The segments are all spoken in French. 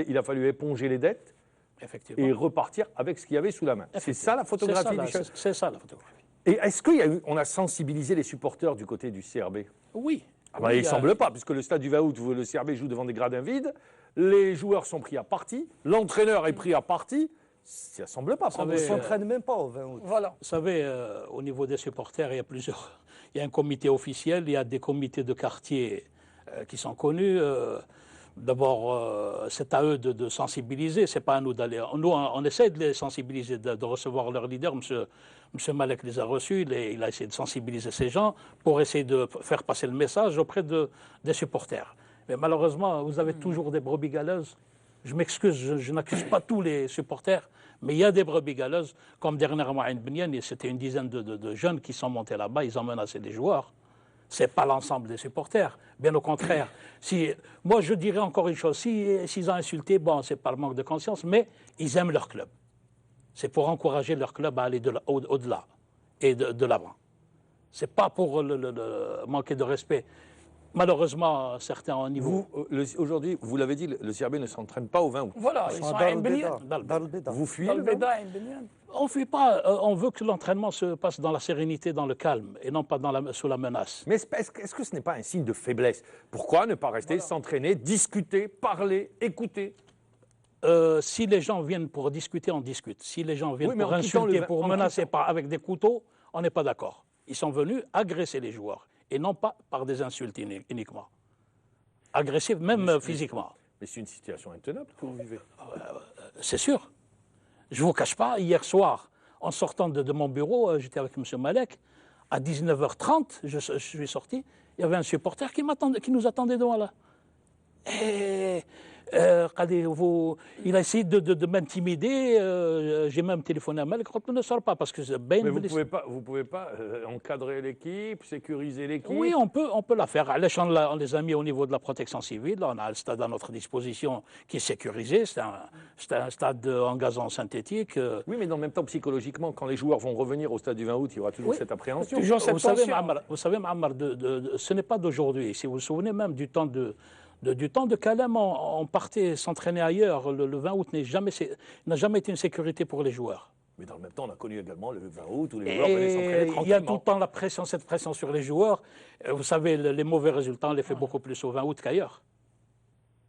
il a fallu éponger les dettes et repartir avec ce qu'il y avait sous la main. C'est ça la photographie du chef. C'est ça la photographie. Et est-ce qu'on a sensibilisé les supporters du côté du CRB? Oui. Il ne semble pas, puisque le stade du 20 août où le CRB joue devant des gradins vides, les joueurs sont pris à partie, l'entraîneur est pris à partie. Ça ne semble pas. On ne s'entraîne même pas au 20 août. Voilà. Vous savez, au niveau des supporters, il y a plusieurs. Il y a un comité officiel, il y a des comités de quartier qui sont connus. D'abord, c'est à eux de sensibiliser, c'est pas à nous d'aller. Nous, on essaie de les sensibiliser, de recevoir leurs leaders. Monsieur Malek les a reçus, il a essayé de sensibiliser ces gens pour essayer de faire passer le message auprès des supporters. Mais malheureusement, vous avez toujours des brebis galeuses. Je m'excuse, je n'accuse pas tous les supporters, mais il y a des brebis galeuses, comme dernièrement à Benyan, c'était une dizaine de jeunes qui sont montés là-bas, ils ont menacé des joueurs. Ce n'est pas l'ensemble des supporters, bien au contraire. Moi, je dirais encore une chose, s'ils ont insulté, bon, ce n'est pas le manque de conscience, mais ils aiment leur club. C'est pour encourager leur club à aller au-delà et de l'avant. Ce n'est pas pour manquer de respect. Malheureusement, certains au niveau... Aujourd'hui, vous l'avez dit, le CRB ne s'entraîne pas au 20 août. Voilà, ils sont à Benyan. Vous fuyez le On ne fuit pas. On veut que l'entraînement se passe dans la sérénité, dans le calme, et non pas sous la menace. Mais est-ce que ce n'est pas un signe de faiblesse? Pourquoi ne pas rester, s'entraîner, discuter, parler, écouter? Si les gens viennent pour discuter, on discute. Si les gens viennent pour insulter, pour menacer avec des couteaux, on n'est pas d'accord. Ils sont venus agresser les joueurs, et non pas par des insultes uniquement. Agressifs, même physiquement. Mais c'est une situation intenable que vous vivez. C'est sûr. Je ne vous cache pas, hier soir, en sortant de mon bureau, j'étais avec M. Malek, à 19h30, je suis sorti, il y avait un supporter qui nous attendait devant là. Et il a essayé de m'intimider, j'ai même téléphoné à Malek, ne sort pas parce que mais vous ne pouvez pas encadrer l'équipe, sécuriser l'équipe. Oui, on peut la faire. On les a mis au niveau de la protection civile, on a le stade à notre disposition qui est sécurisé, c'est un stade en gazon synthétique. Oui, mais en même temps, psychologiquement, quand les joueurs vont revenir au stade du 20 août, il y aura toujours cette appréhension. Vous savez, Ma'amar, ce n'est pas d'aujourd'hui. Si vous vous souvenez même du temps de Kalem, on partait s'entraîner ailleurs. Le 20 août n'a jamais été une sécurité pour les joueurs. Mais dans le même temps, on a connu également le 20 août où les joueurs venaient s'entraîner tranquillement. Il y a tout le temps cette pression sur les joueurs. Vous savez, les mauvais résultats, on les fait beaucoup plus au 20 août qu'ailleurs.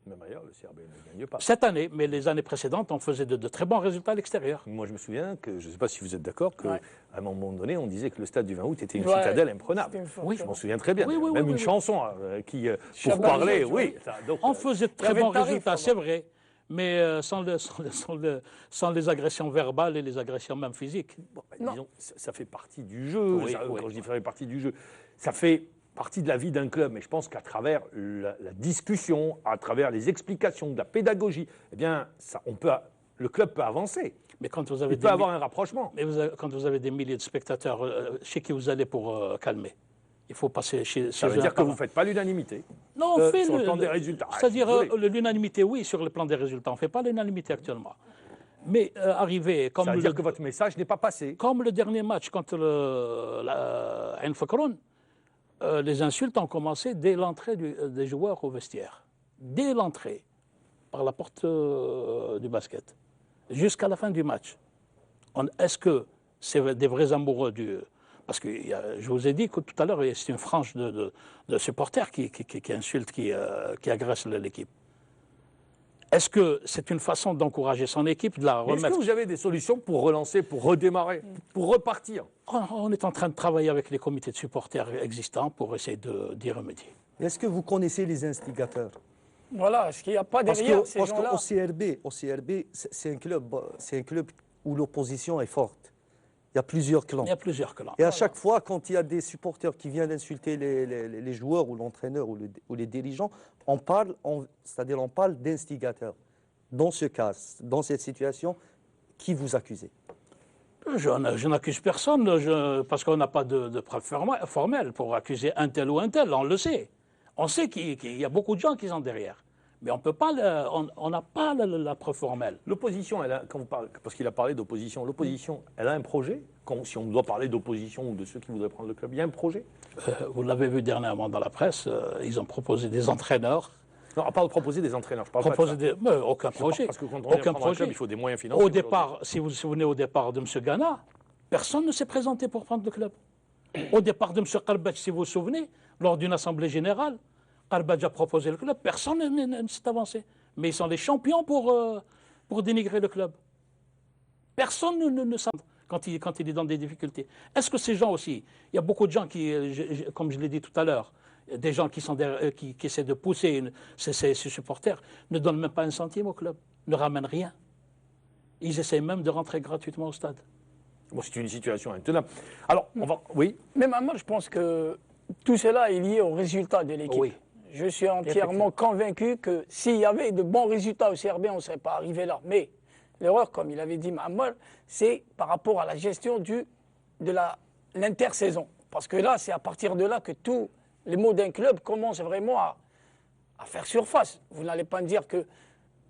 Même ailleurs, le CRB ne gagne pas. Cette année, mais les années précédentes, on faisait de très bons résultats à l'extérieur. Moi, je me souviens que, je ne sais pas si vous êtes d'accord, qu'à un moment donné, on disait que le stade du 20 août était une citadelle imprenable. Oui, je m'en souviens très bien. Oui, même une chanson qui, pour parler, Donc, on faisait de très bons résultats, c'est vrai, mais sans les agressions verbales et les agressions même physiques. Bon, disons, ça fait partie du jeu. Quand je dis ça fait partie du jeu, ça fait partie de la vie d'un club, mais je pense qu'à travers la discussion, à travers les explications, de la pédagogie, eh bien, le club peut avancer. Mais quand vous avez il peut avoir un rapprochement. Mais quand vous avez des milliers de spectateurs, chez qui vous allez pour calmer? Il faut passer chez Ça veut dire que vous ne faites pas l'unanimité. Non, on fait sur le plan des résultats. C'est-à-dire l'unanimité, oui, sur le plan des résultats. On ne fait pas l'unanimité actuellement. Mais arriver comme... Ça veut dire que votre message n'est pas passé. Comme le dernier match contre Ain Fakroun, les insultes ont commencé dès l'entrée des joueurs au vestiaire. Dès l'entrée, par la porte du basket, jusqu'à la fin du match. Est-ce que c'est des vrais amoureux du... Parce que je vous ai dit que tout à l'heure, c'est une frange de supporters qui insultent, qui agressent l'équipe. Est-ce que c'est une façon d'encourager son équipe, de la remettre... Est-ce que vous avez des solutions pour relancer, pour redémarrer, pour repartir? On est en train de travailler avec les comités de supporters existants pour essayer d'y remédier. Est-ce que vous connaissez les instigateurs? Voilà, est-ce qu'il n'y a pas derrière ces gens-là? Parce qu'au CRB, c'est un club où l'opposition est forte. Il y a plusieurs clans. Il y a plusieurs clans. Et à chaque fois, quand il y a des supporters qui viennent insulter les joueurs ou l'entraîneur ou les dirigeants, on parle d'instigateurs. Dans ce cas, dans cette situation, qui vous accusez? Je n'accuse personne parce qu'on n'a pas de preuves formelles pour accuser un tel ou un tel, on le sait. On sait qu'il y a beaucoup de gens qui sont derrière. Mais on peut pas, on n'a pas la preuve formelle. L'opposition, parce qu'il a parlé d'opposition, l'opposition, elle a un projet? Si on doit parler d'opposition ou de ceux qui voudraient prendre le club, il y a un projet? Vous l'avez vu dernièrement dans la presse, ils ont proposé des entraîneurs Non, à part de proposer des entraîneurs. Je parle pas de ça. Mais aucun projet. Parce que quand on vient prendre un club, il faut des moyens financiers. Au départ, si vous vous souvenez, au départ de M. Ghana, personne ne s'est présenté pour prendre le club. Au départ de M. Karbadj, si vous vous souvenez, lors d'une assemblée générale, Karbadj a proposé le club, personne ne s'est avancé. Mais ils sont les champions pour dénigrer le club. Personne ne s'en quand il est dans des difficultés. Est-ce que ces gens aussi, il y a beaucoup de gens qui, comme je l'ai dit tout à l'heure, des gens qui essaient de pousser ces supporters, ne donnent même pas un centime au club, ne ramènent rien. Ils essaient même de rentrer gratuitement au stade. Bon, c'est une situation intenable. Alors, on va... Oui. Mais moi, je pense que tout cela est lié au résultat de l'équipe. Oui. Je suis entièrement convaincu que s'il y avait de bons résultats au CRB, on ne serait pas arrivé là. Mais l'erreur, comme il avait dit Mahmoud, c'est par rapport à la gestion de l'intersaison. Parce que là, c'est à partir de là que tous les mots d'un club commencent vraiment à faire surface. Vous n'allez pas me dire que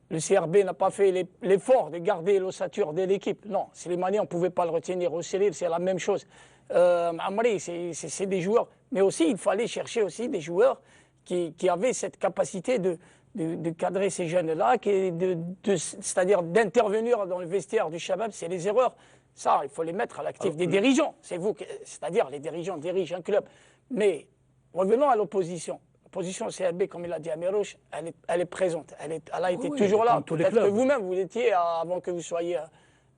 le CRB n'a pas fait l'effort de garder l'ossature de l'équipe. Non, Slimani, on ne pouvait pas le retenir. Au Cyril, c'est la même chose. Amri, c'est des joueurs. Mais aussi, il fallait chercher aussi des joueurs qui avaient cette capacité de cadrer ces jeunes-là, c'est-à-dire d'intervenir dans le vestiaire du Shabab. C'est les erreurs. Ça, il faut les mettre à l'actif des dirigeants. C'est-à-dire les dirigeants dirigent un club. Mais revenons à l'opposition. L'opposition CRB, comme il a dit à Mirouche, elle est présente. Elle a été toujours là. Peut-être que vous-même, vous l'étiez avant que vous soyez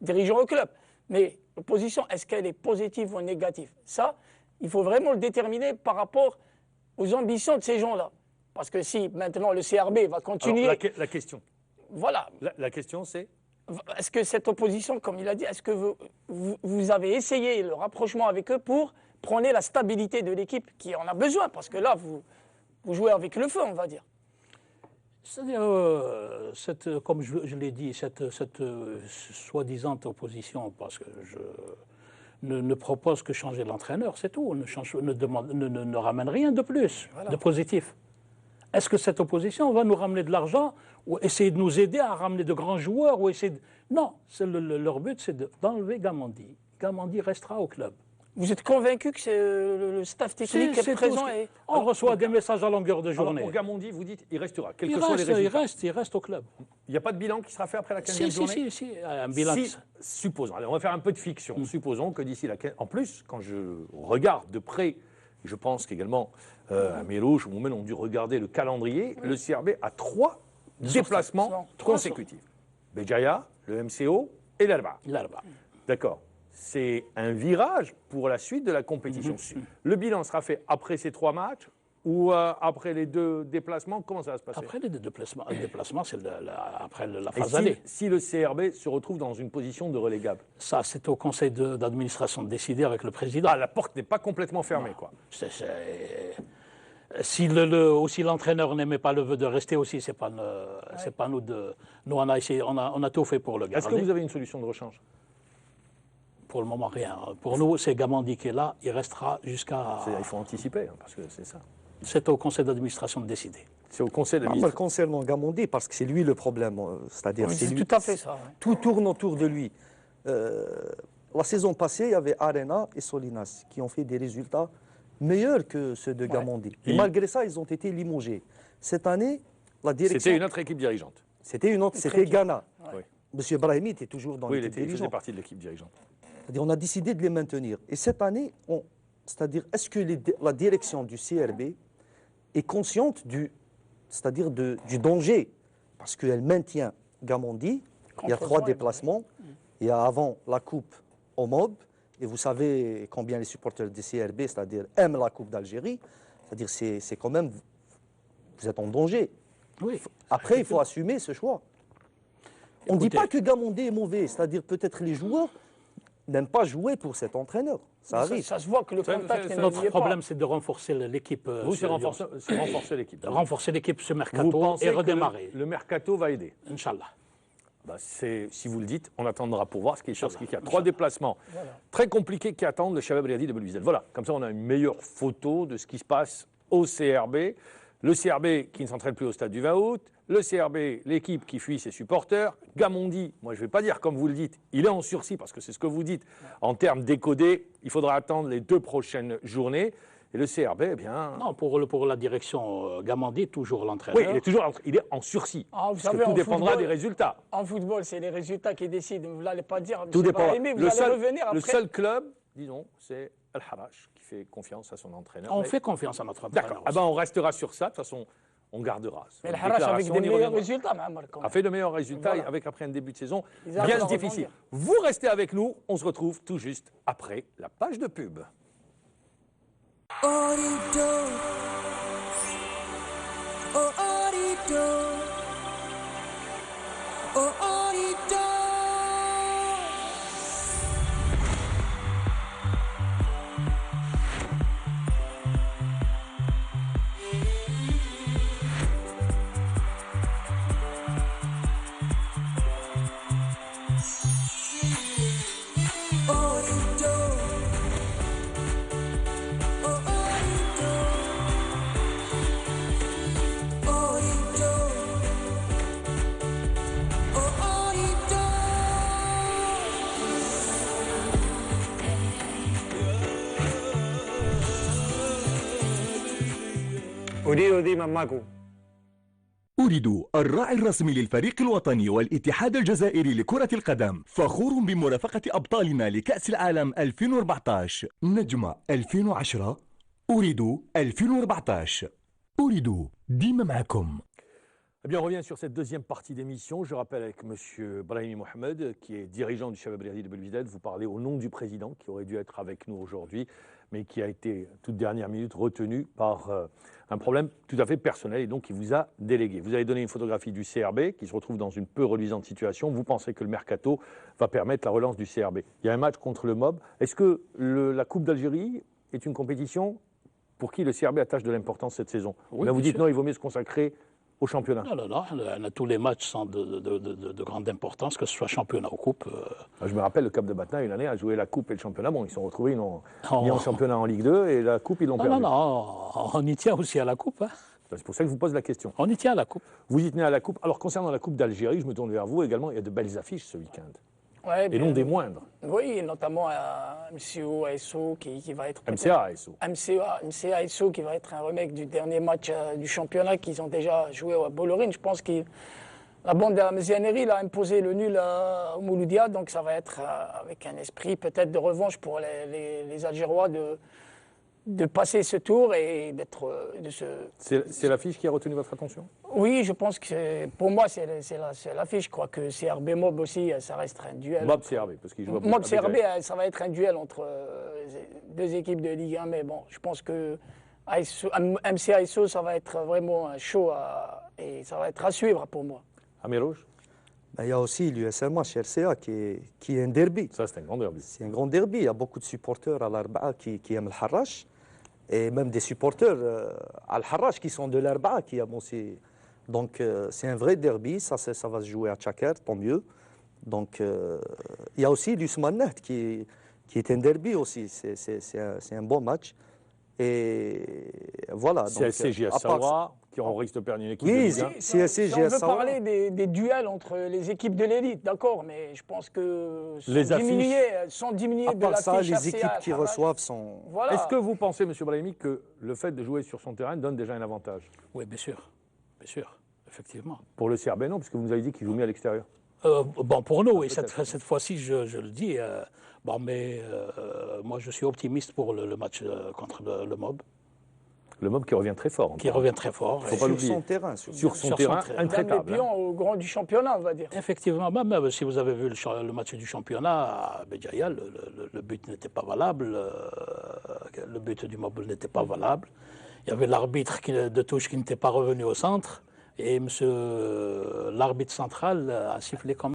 dirigeant au club. Mais l'opposition, est-ce qu'elle est positive ou négative? Ça, il faut vraiment le déterminer par rapport aux ambitions de ces gens-là. Parce que si maintenant le CRB va continuer... Alors, la question. Voilà. La question, c'est... Est-ce que cette opposition, comme il a dit, est-ce que vous avez essayé le rapprochement avec eux pour prôner la stabilité de l'équipe qui en a besoin? Parce que là, vous jouez avec le feu, on va dire. C'est-à-dire, comme je l'ai dit, cette soi-disant opposition, parce que je ne propose que changer l'entraîneur, c'est tout. Ne ramène rien de plus, de positif. Est-ce que cette opposition va nous ramener de l'argent ou essayer de nous aider à ramener de grands joueurs ou essayer de... Non, leur but, c'est d'enlever Gamandi. Gamandi restera au club. Vous êtes convaincu que le staff technique est présent On reçoit des messages à longueur de journée. Pour Gamandi, vous dites, il restera, quels que soient les résultats. Il reste au club. Il n'y a pas de bilan qui sera fait après la 15e journée? Si, un bilan. Supposons, allez, on va faire un peu de fiction. Supposons que d'ici la 15e... En plus, quand je regarde de près, je pense qu'également Mirouche ou Moumen ont dû regarder le calendrier, le CRB a 3 déplacements consécutifs. Béjaïa, le MCO et l'Arba. D'accord. C'est un virage pour la suite de la compétition. Le bilan sera fait après ces 3 matchs ou après les 2 déplacements? Comment ça va se passer? Après les 2 déplacements. Le déplacement, c'est après la phase allée. Si le CRB se retrouve dans une position de relégable? Ça, c'est au conseil d'administration de décider avec le président. Ah, la porte n'est pas complètement fermée, quoi. Si l'entraîneur n'aimait pas le vœu de rester aussi, c'est pas nous de... Nous, on a essayé, on a tout fait pour le garder. Est-ce que vous avez une solution de rechange? Pour le moment, rien. Pour nous, c'est Gamandi qui est là. Il restera jusqu'à... Il faut anticiper, parce que c'est ça. C'est au conseil d'administration de décider. C'est au conseil d'administration. Concernant Gamandi, parce que c'est lui le problème. C'est-à-dire, c'est tout à fait ça. Ouais. Tout tourne autour de lui. La saison passée, il y avait Arena et Solinas qui ont fait des résultats meilleurs que ceux de Gamandi. Et malgré ça, ils ont été limogés. Cette année, la direction... C'était une autre équipe dirigeante. C'était Ghana. Oui. Monsieur Brahimi était toujours dans l'équipe dirigeante. Il faisait partie de l'équipe dirigeante. On a décidé de les maintenir. Et cette année, c'est-à-dire, est-ce que la direction du CRB est consciente du danger? Parce qu'elle maintient Gamandi, il y a 3 déplacements, il y a avant la Coupe au MOB, et vous savez combien les supporters du CRB, c'est-à-dire, aiment la Coupe d'Algérie, c'est-à-dire, c'est quand même, vous êtes en danger. Oui. Après, il faut assumer ce choix. On ne dit pas que Gamandi est mauvais, c'est-à-dire peut-être les joueurs n'aiment pas jouer pour cet entraîneur. Ça arrive. Ça se voit que le contact n'est pas. Notre problème, c'est de renforcer l'équipe. Vous, c'est renforcer l'équipe. Renforcer l'équipe ce mercato et redémarrer. Le mercato va aider. Inch'Allah. Si vous le dites, on attendra pour voir ce qu'il y a. 3 déplacements très compliqués qui attendent le Shabab Riadi de Belwiesel. Voilà, comme ça on a une meilleure photo de ce qui se passe au CRB. Le CRB qui ne s'entraîne plus au stade du 20 août. Le CRB, l'équipe qui fuit ses supporters. Gamandi, moi je ne vais pas dire comme vous le dites, il est en sursis parce que c'est ce que vous dites. En termes décodés, il faudra attendre les 2 prochaines journées. Et le CRB, eh bien... Non, pour la direction, Gamandi, toujours l'entraîneur. Oui, il est en sursis. Ah, vous parce savez, que tout en dépendra football- des résultats. En football, c'est les résultats qui décident. Vous n'allez pas dire, Tout M. dépend. Brahimi, vous allez revenir après. Le seul club, disons, c'est Al-Harrach qui fait confiance à son entraîneur. On Mais- fait confiance à notre entraîneur. D'accord. Ah ben, on restera sur ça. De toute façon, on gardera. Mais le Votre Harash avec déclaration, des on y meilleurs reviendra. résultats, Mohamed, quand A même. fait de meilleurs résultats Voilà. avec après un début de saison Ils arrivent bien à difficile. rebondir. Vous restez avec nous. On se retrouve tout juste après la page de pub. Orido. Oh, Orido. Oh, Orido. Orido. Oh, Orido. Orido. Oh, Orido. أريد ديما معكم. أريد الراعي الرسمي للفريق الوطني والاتحاد الجزائري لكرة القدم فخور بمرافقة أبطالنا لكأس العالم 2014 نجمة 2010 أريد 2014 أريد ديما معكم. Eh bien, on revient sur cette deuxième partie d'émission. Je rappelle avec M. Brahimi Mohamed, qui est dirigeant du Shabab Riyadi de Belvided. Vous parlez au nom du président, qui aurait dû être avec nous aujourd'hui, mais qui a été, toute dernière minute, retenu par un problème tout à fait personnel et donc qui vous a délégué. Vous avez donné une photographie du CRB, qui se retrouve dans une peu reluisante situation. Vous pensez que le mercato va permettre la relance du CRB. Il y a un match contre le MOB. Est-ce que la Coupe d'Algérie est une compétition pour qui le CRB attache de l'importance cette saison? Oui, Là, vous bien dites sûr. non, il vaut mieux se consacrer au championnat. Non, tous les matchs sont de grande importance, que ce soit championnat ou coupe. Je me rappelle, le Cap de Batna, une année, a joué la Coupe et le championnat. Bon, ils se sont retrouvés, ils n'ont Oh. mis en championnat en Ligue 2 et la Coupe, ils l'ont perdu. Non, on y tient aussi à la coupe. Hein. C'est pour ça que je vous pose la question. On y tient à la coupe. Vous y tenez à la Coupe. Alors, concernant la Coupe d'Algérie, je me tourne vers vous également. Il y a de belles affiches ce week-end. Ouais, Et bien, non des moindres. Oui, notamment MCO ASO qui va être. MCA, ASO. MCA ASO qui va être un remake du dernier match du championnat qu'ils ont déjà joué à Bollorine. Je pense que la bande de Mzianeri a imposé le nul au Mouloudia, donc ça va être avec un esprit peut-être de revanche pour les Algérois de passer ce tour et d'être. C'est l'affiche qui a retenu votre attention? Oui, je pense que pour moi, c'est l'affiche. Je crois que CRB Mob aussi, ça reste un duel. Mob CRB, parce qu'il joue à Mob Béjaïa. CRB, ça va être un duel entre deux équipes de Ligue 1. Mais bon, je pense que MC ASO, ça va être vraiment un show et ça va être à suivre pour moi. Amirouche, Ben, il y a aussi l'USM RCA qui est un derby. ça c'est un grand derby. C'est un grand derby. Il y a beaucoup de supporters à l'Arba'a qui aiment le Harrach. Et même des supporters à l'Harrach qui sont de l'Arba'a qui aiment aussi. Donc c'est un vrai derby. Ça va se jouer à Tchaker, tant mieux. Donc il y a aussi l'Ousmane Nahd qui est un derby aussi. C'est un bon match. Et voilà. CSC, JS à part- Saoura, qui ont risque de perdre une équipe de Oui, Ligue 1. CSC, Si on veut JS Saoura. parler des duels entre les équipes de l'élite, d'accord, mais je pense que Les affiches. sans diminuer À de part l'affiche ça, les RCA, équipes qui Harrach. reçoivent sont. Voilà. Est-ce que vous pensez, M. Brahimi, que le fait de jouer sur son terrain donne déjà un avantage? Oui, bien sûr, effectivement. Pour le CRB, non, puisque vous nous avez dit qu'il joue mieux à l'extérieur. Bon, pour nous, et cette fois-ci, je le dis, mais moi je suis optimiste pour le match contre le MOB, Le MOB qui revient très fort. qui revient très fort. Faut Et- pas Sur l'oublier. son terrain. Sur son Sur son terrain, terrain. Dans les intraitable. pions au grand du championnat, on va dire. Effectivement, même si vous avez vu le match du championnat à Béjaïa, le but n'était pas valable, le but du MOB n'était pas valable. Il y avait l'arbitre de touche qui n'était pas revenu au centre, et l'arbitre central a sifflé comme